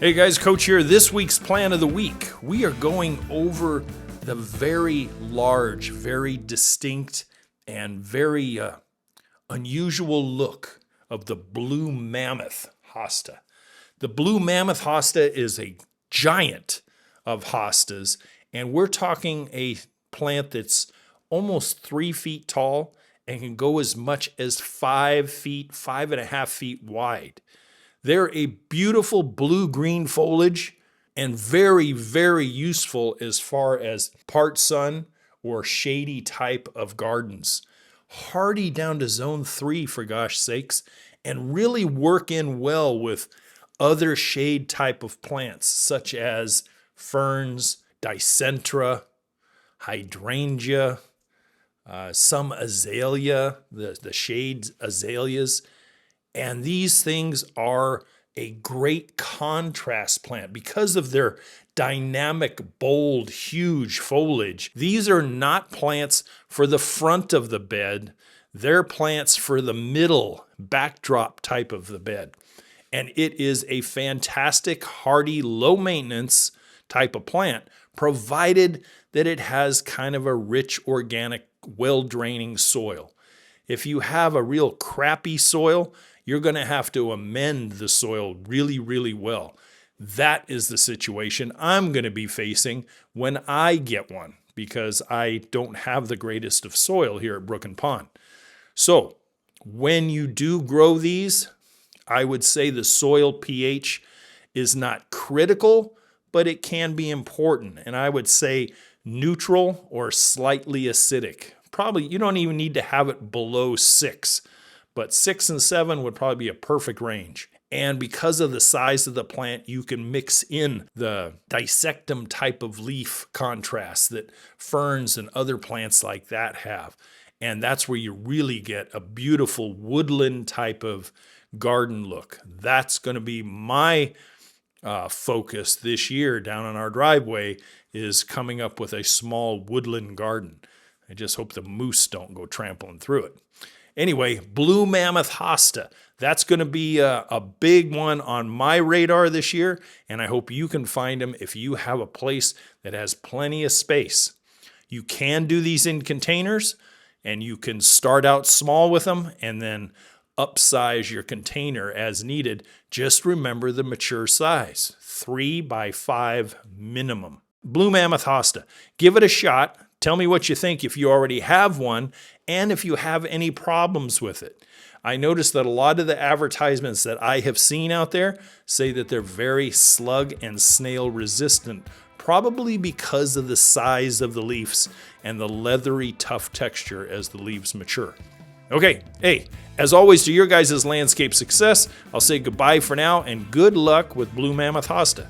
Hey guys, Coach here. This week's plan of the week, we are going over the very large, very distinct, and very unusual look of the Blue Mammoth Hosta. The Blue Mammoth Hosta is a giant of hostas, and we're talking a plant that's almost 3 feet tall and can go as much as 5 feet, 5.5 feet wide. They're a beautiful blue-green foliage and very, very useful as far as part sun or shady type of gardens. Hardy down to zone 3 for gosh sakes, and really work in well with other shade type of plants such as ferns, dicentra, hydrangea, some azalea, the shade azaleas. And these things are a great contrast plant because of their dynamic, bold, huge foliage. These are not plants for the front of the bed. They're plants for the middle backdrop type of the bed. And it is a fantastic, hardy, low maintenance type of plant, provided that it has kind of a rich, organic, well-draining soil. If you have a real crappy soil, you're going to have to amend the soil really, really well. That is the situation I'm going to be facing when I get one, because I don't have the greatest of soil here at Brook and Pond. So when you do grow these, I would say the soil pH is not critical, but it can be important. And I would say neutral or slightly acidic. Probably you don't even need to have it below 6. But 6 and 7 would probably be a perfect range. And because of the size of the plant, you can mix in the dissectum type of leaf contrast that ferns and other plants like that have. And that's where you really get a beautiful woodland type of garden look. That's going to be my focus this year down on our driveway, is coming up with a small woodland garden. I just hope the moose don't go trampling through it. Anyway, Blue Mammoth Hosta, that's going to be a big one on my radar this year, and I hope you can find them if you have a place that has plenty of space. You can do these in containers, and you can start out small with them and then upsize your container as needed. Just remember the mature size, 3 by 5 minimum. Blue Mammoth Hosta, give it a shot. Tell me what you think if you already have one and if you have any problems with it. I noticed that a lot of the advertisements that I have seen out there say that they're very slug and snail resistant, probably because of the size of the leaves and the leathery, tough texture as the leaves mature. Okay, hey, as always, to your guys' landscape success, I'll say goodbye for now and good luck with Blue Mammoth Hosta.